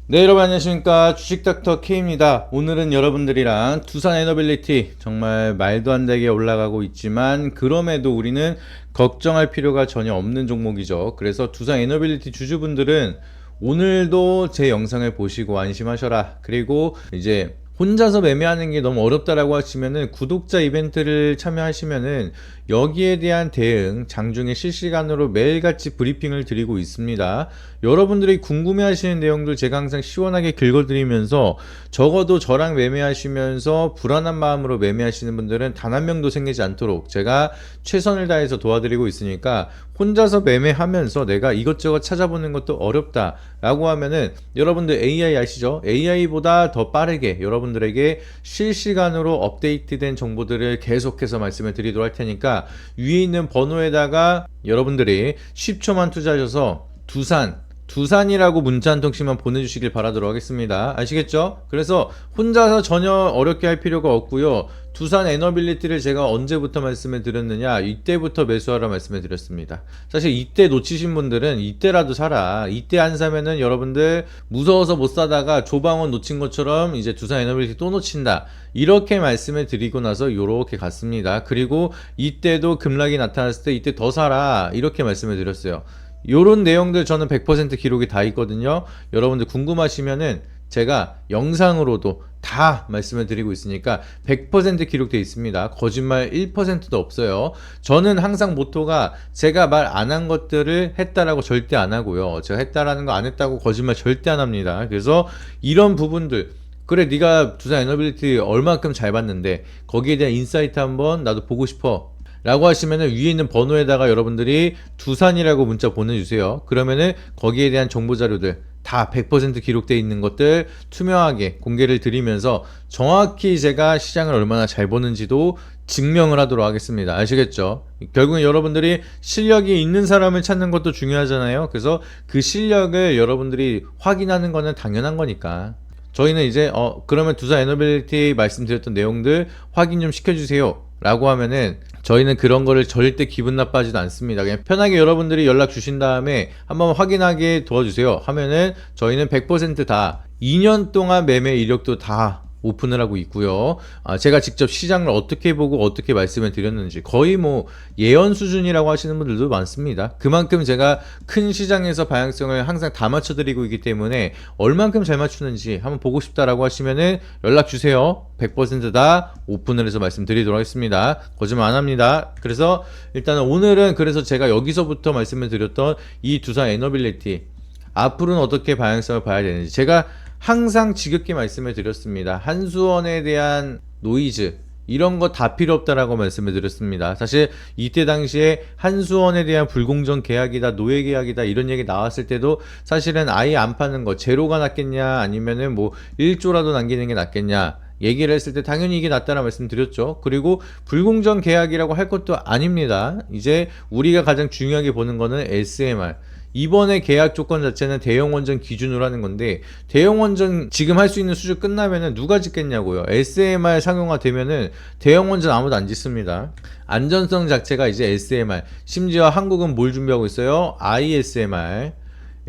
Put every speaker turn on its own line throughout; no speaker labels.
네, 여러분 안녕하십니까. 주식닥터 K입니다. 오늘은 여러분들이랑 두산 에너빌리티 정말 말도 안 되게 올라가고 있지만 그럼에도 우리는 걱정할 필요가 전혀 없는 종목이죠. 그래서 두산 에너빌리티 주주분들은 오늘도 제 영상을 보시고 안심하셔라. 그리고 이제 혼자서 매매하는 게 너무 어렵다라고 하시면은 구독자 이벤트를 참여하시면은 여기에 대한 대응 장중에 실시간으로 매일같이 브리핑을 드리고 있습니다. 여러분들이 궁금해하시는 내용들 제가 항상 시원하게 긁어드리면서 적어도 저랑 매매하시면서 불안한 마음으로 매매하시는 분들은 단 한 명도 생기지 않도록 제가 최선을 다해서 도와드리고 있으니까 혼자서 매매하면서 내가 이것저것 찾아보는 것도 어렵다 라고 하면은 여러분들 AI 아시죠? AI보다 더 빠르게 여러분들에게 실시간으로 업데이트된 정보들을 계속해서 말씀을 드리도록 할 테니까 위에 있는 번호에다가 여러분들이 10초만 투자하셔서 두산이라고 문자 한 통씩만 보내주시길 바라도록 하겠습니다. 아시겠죠? 그래서 혼자서 전혀 어렵게 할 필요가 없고요. 두산 에너빌리티를 제가 언제부터 말씀을 드렸느냐, 이때부터 매수하라 말씀을 드렸습니다. 사실 이때 놓치신 분들은 이때라도 사라. 이때 안 사면은 여러분들 무서워서 못 사다가 조방원 놓친 것처럼 이제 두산 에너빌리티 또 놓친다, 이렇게 말씀을 드리고 나서 요렇게 갔습니다. 그리고 이때도 급락이 나타났을 때 이때 더 사라, 이렇게 말씀을 드렸어요. 요런 내용들 저는 100% 기록이 다 있거든요. 여러분들 궁금하시면은 제가 영상으로도 다 말씀을 드리고 있으니까 100% 기록되어 있습니다. 거짓말 1%도 없어요. 저는 항상 모토가 제가 말 안 한 것들을 했다라고 절대 안 하고요. 제가 했다라는 거 안 했다고 거짓말 절대 안 합니다. 그래서 이런 부분들, 그래 네가 두산 에너빌리티 얼마큼 잘 봤는데 거기에 대한 인사이트 한번 나도 보고 싶어 라고 하시면은 위에 있는 번호에다가 여러분들이 두산이라고 문자 보내주세요. 그러면은 거기에 대한 정보 자료들 다 100% 기록되어 있는 것들 투명하게 공개를 드리면서 정확히 제가 시장을 얼마나 잘 보는지도 증명을 하도록 하겠습니다. 아시겠죠? 결국은 여러분들이 실력이 있는 사람을 찾는 것도 중요하잖아요. 그래서 그 실력을 여러분들이 확인하는 거는 당연한 거니까 저희는 이제 그러면 두산 에너빌리티 말씀드렸던 내용들 확인 좀 시켜주세요 라고 하면은 저희는 그런 거를 절대 기분 나빠하지도 않습니다. 그냥 편하게 여러분들이 연락 주신 다음에 한번 확인하게 도와주세요 하면은 저희는 100% 2년 동안 매매 이력도 다 오픈을 하고 있고요. 제가 직접 시장을 어떻게 보고 어떻게 말씀을 드렸는지 거의 뭐 예언 수준이라고 하시는 분들도 많습니다. 그만큼 제가 큰 시장에서 방향성을 항상 다 맞춰드리고 있기 때문에 얼만큼 잘 맞추는지 한번 보고 싶다라고 하시면은 연락 주세요. 100%다 오픈을 해서 말씀드리도록 하겠습니다. 거짓말 안 합니다. 그래서 일단은 오늘은 그래서 제가 여기서부터 말씀을 드렸던 이 두산 에너빌리티 앞으로는 어떻게 방향성을 봐야 되는지 제가 항상 지겹게 말씀을 드렸습니다. 한수원에 대한 노이즈 이런 거 다 필요 없다라고 말씀을 드렸습니다. 사실 이때 당시에 한수원에 대한 불공정 계약이다, 노예 계약이다 이런 얘기 나왔을 때도 사실은 아예 안 파는 거 제로가 낫겠냐 아니면은 뭐 1조라도 남기는 게 낫겠냐 얘기를 했을 때 당연히 이게 낫다라 말씀드렸죠. 그리고 불공정 계약이라고 할 것도 아닙니다. 이제 우리가 가장 중요하게 보는 거는 SMR. 이번에 계약 조건 자체는 대형 원전 기준으로 하는 건데 대형 원전 지금 할 수 있는 수주 끝나면은 누가 짓겠냐고요. SMR 상용화 되면은 대형 원전 아무도 안 짓습니다. 안전성 자체가 이제 SMR, 심지어 한국은 뭘 준비하고 있어요? ISMR.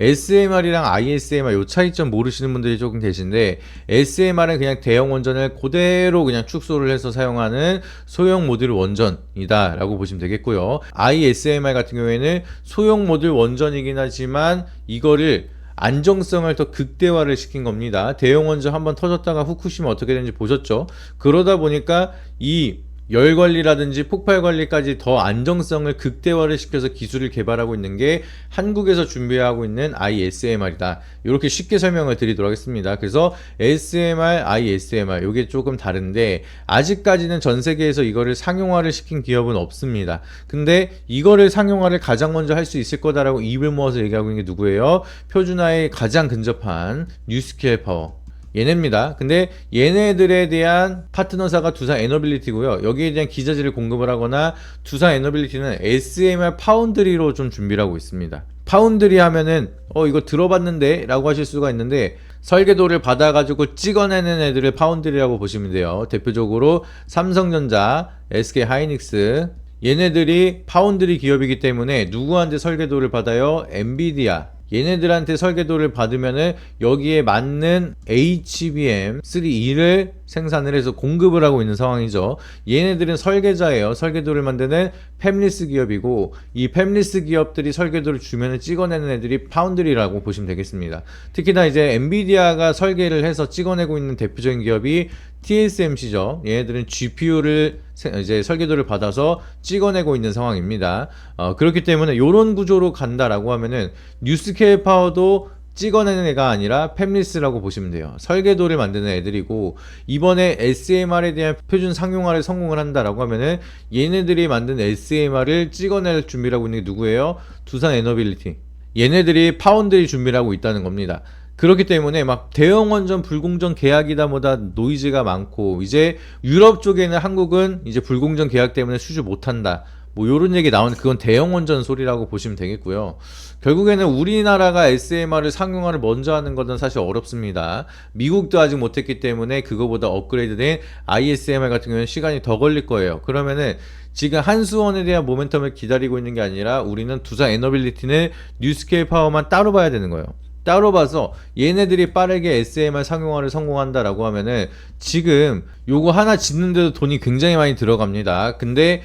SMR이랑 ISMR 요 차이점 모르시는 분들이 조금 계신데 SMR은 그냥 대형 원전을 그대로 그냥 축소를 해서 사용하는 소형 모듈 원전이다 라고 보시면 되겠고요. ISMR 같은 경우에는 소형 모듈 원전이긴 하지만 이거를 안정성을 더 극대화를 시킨 겁니다. 대형 원전 한번 터졌다가 후쿠시마 어떻게 되는지 보셨죠? 그러다 보니까 이 열 관리라든지 폭발 관리까지 더 안정성을 극대화를 시켜서 기술을 개발하고 있는 게 한국에서 준비하고 있는 ISMR이다. 이렇게 쉽게 설명을 드리도록 하겠습니다. 그래서 SMR, ISMR 이게 조금 다른데 아직까지는 전 세계에서 이거를 상용화를 시킨 기업은 없습니다. 근데 이거를 상용화를 가장 먼저 할 수 있을 거다라고 입을 모아서 얘기하고 있는 게 누구예요? 표준화에 가장 근접한 뉴스케일 파워. 얘네입니다. 근데 얘네들에 대한 파트너사가 두산 에너빌리티고요. 여기에 대한 기자재를 공급을 하거나 두산 에너빌리티는 SMR 파운드리로 좀 준비를 하고 있습니다. 파운드리 하면은 이거 들어봤는데 라고 하실 수가 있는데 설계도를 받아가지고 찍어내는 애들을 파운드리라고 보시면 돼요. 대표적으로 삼성전자, SK하이닉스 얘네들이 파운드리 기업이기 때문에 누구한테 설계도를 받아요? 엔비디아 얘네들한테 설계도를 받으면은 여기에 맞는 HBM3E를 생산을 해서 공급을 하고 있는 상황이죠. 얘네들은 설계자예요. 설계도를 만드는 팹리스 기업이고, 이 팹리스 기업들이 설계도를 주면은 찍어내는 애들이 파운드리라고 보시면 되겠습니다. 특히나 이제 엔비디아가 설계를 해서 찍어내고 있는 대표적인 기업이 TSMC죠. 얘네들은 GPU를 이제 설계도를 받아서 찍어내고 있는 상황입니다. 그렇기 때문에 이런 구조로 간다라고 하면은 뉴스케일 파워도 찍어내는 애가 아니라 팹리스라고 보시면 돼요. 설계도를 만드는 애들이고, 이번에 SMR에 대한 표준 상용화를 성공을 한다라고 하면은 얘네들이 만든 SMR을 찍어낼 준비를 하고 있는 게 누구예요? 두산 에너빌리티. 얘네들이 파운드리 준비를 하고 있다는 겁니다. 그렇기 때문에 막 대형 원전 불공정 계약이다 뭐다 노이즈가 많고, 이제 유럽 쪽에는 한국은 이제 불공정 계약 때문에 수주 못한다, 뭐 요런 얘기 나오는, 그건 대형 원전 소리라고 보시면 되겠고요. 결국에는 우리나라가 SMR을 상용화를 먼저 하는 것은 사실 어렵습니다. 미국도 아직 못했기 때문에 그거보다 업그레이드된 ISMR 같은 경우는 시간이 더 걸릴 거예요. 그러면은 지금 한수원에 대한 모멘텀을 기다리고 있는 게 아니라 우리는 두산 에너빌리티는 뉴스케일 파워만 따로 봐야 되는 거예요. 따로 봐서 얘네들이 빠르게 SMR 상용화를 성공한다라고 하면은 지금 요거 하나 짓는데도 돈이 굉장히 많이 들어갑니다. 근데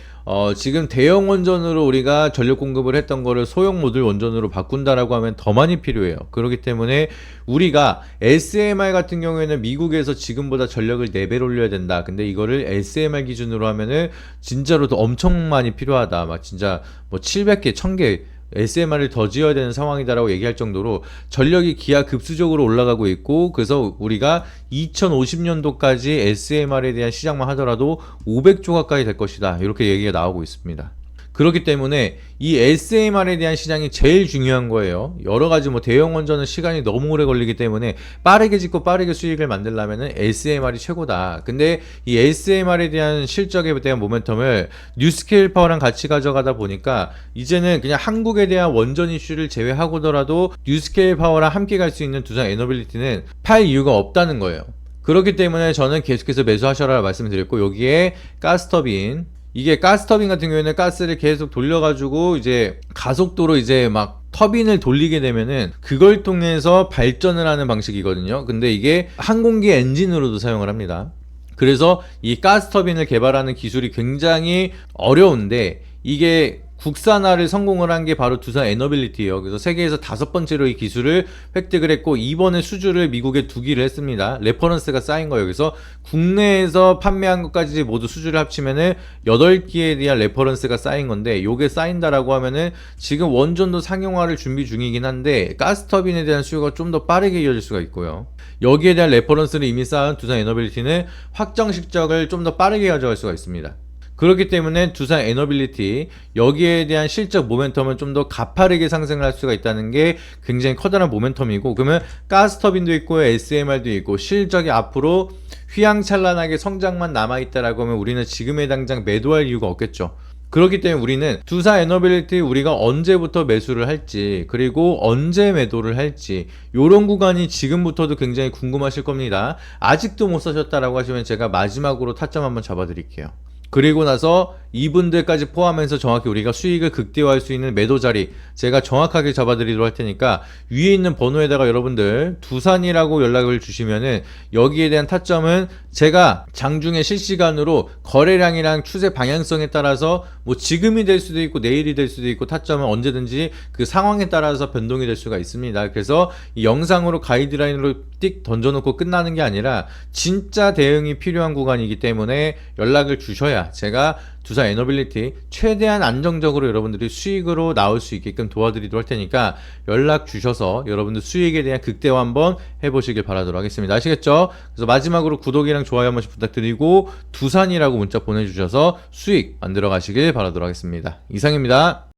지금 대형 원전으로 우리가 전력 공급을 했던 거를 소형 모듈 원전으로 바꾼다라고 하면 더 많이 필요해요. 그렇기 때문에 우리가 SMR 같은 경우에는 미국에서 지금보다 전력을 4배 올려야 된다. 근데 이거를 SMR 기준으로 하면은 진짜로 더 엄청 많이 필요하다. 막 진짜 뭐 700개, 1000개 SMR을 더 지어야 되는 상황이다라고 얘기할 정도로 전력이 기하급수적으로 올라가고 있고, 그래서 우리가 2050년도까지 SMR에 대한 시장만 하더라도 500조 가까이 될 것이다, 이렇게 얘기가 나오고 있습니다. 그렇기 때문에 이 SMR에 대한 시장이 제일 중요한 거예요. 여러 가지 뭐 대형 원전은 시간이 너무 오래 걸리기 때문에 빠르게 짓고 빠르게 수익을 만들려면은 SMR이 최고다. 근데 이 SMR에 대한 실적에 대한 모멘텀을 뉴스케일 파워랑 같이 가져가다 보니까 이제는 그냥 한국에 대한 원전 이슈를 제외하고더라도 뉴스케일 파워랑 함께 갈 수 있는 두산 에너빌리티는 팔 이유가 없다는 거예요. 그렇기 때문에 저는 계속해서 매수하셔라 말씀드렸고, 여기에 가스터빈, 이게 가스터빈 같은 경우에는 가스를 계속 돌려가지고 이제 가속도로 이제 막 터빈을 돌리게 되면은 그걸 통해서 발전을 하는 방식이거든요. 근데 이게 항공기 엔진으로도 사용을 합니다. 그래서 이 가스터빈을 개발하는 기술이 굉장히 어려운데, 이게 국산화를 성공을 한 게 바로 두산 에너빌리티예요. 그래서 세계에서 5번째로 이 기술을 획득을 했고, 이번에 수주를 미국에 두기를 했습니다. 레퍼런스가 쌓인 거예요. 그래서 국내에서 판매한 것까지 모두 수주를 합치면은 8기에 대한 레퍼런스가 쌓인 건데, 요게 쌓인다라고 하면은 지금 원전도 상용화를 준비 중이긴 한데 가스터빈에 대한 수요가 좀 더 빠르게 이어질 수가 있고요. 여기에 대한 레퍼런스를 이미 쌓은 두산 에너빌리티는 확정 실적을 좀 더 빠르게 가져갈 수가 있습니다. 그렇기 때문에 두산 에너빌리티, 여기에 대한 실적 모멘텀은 좀 더 가파르게 상승을 할 수가 있다는 게 굉장히 커다란 모멘텀이고, 그러면 가스터빈도 있고 SMR도 있고 실적이 앞으로 휘황찬란하게 성장만 남아있다라고 하면 우리는 지금에 당장 매도할 이유가 없겠죠. 그렇기 때문에 우리는 두산 에너빌리티 우리가 언제부터 매수를 할지, 그리고 언제 매도를 할지, 요런 구간이 지금부터도 굉장히 궁금하실 겁니다. 아직도 못 사셨다라고 하시면 제가 마지막으로 타점 한번 잡아 드릴게요. 그리고 나서 이분들까지 포함해서 정확히 우리가 수익을 극대화할 수 있는 매도 자리 제가 정확하게 잡아드리도록 할 테니까, 위에 있는 번호에다가 여러분들 두산이라고 연락을 주시면은 여기에 대한 타점은 제가 장중에 실시간으로 거래량이랑 추세 방향성에 따라서 뭐 지금이 될 수도 있고 내일이 될 수도 있고, 타점은 언제든지 그 상황에 따라서 변동이 될 수가 있습니다. 그래서 이 영상으로 가이드라인으로 띡 던져놓고 끝나는 게 아니라 진짜 대응이 필요한 구간이기 때문에 연락을 주셔야 제가 두산 에너빌리티 최대한 안정적으로 여러분들이 수익으로 나올 수 있게끔 도와드리도록 할 테니까 연락 주셔서 여러분들 수익에 대한 극대화 한번 해보시길 바라도록 하겠습니다. 아시겠죠? 그래서 마지막으로 구독이랑 좋아요 한 번씩 부탁드리고 두산이라고 문자 보내주셔서 수익 만들어 가시길 바라도록 하겠습니다. 이상입니다.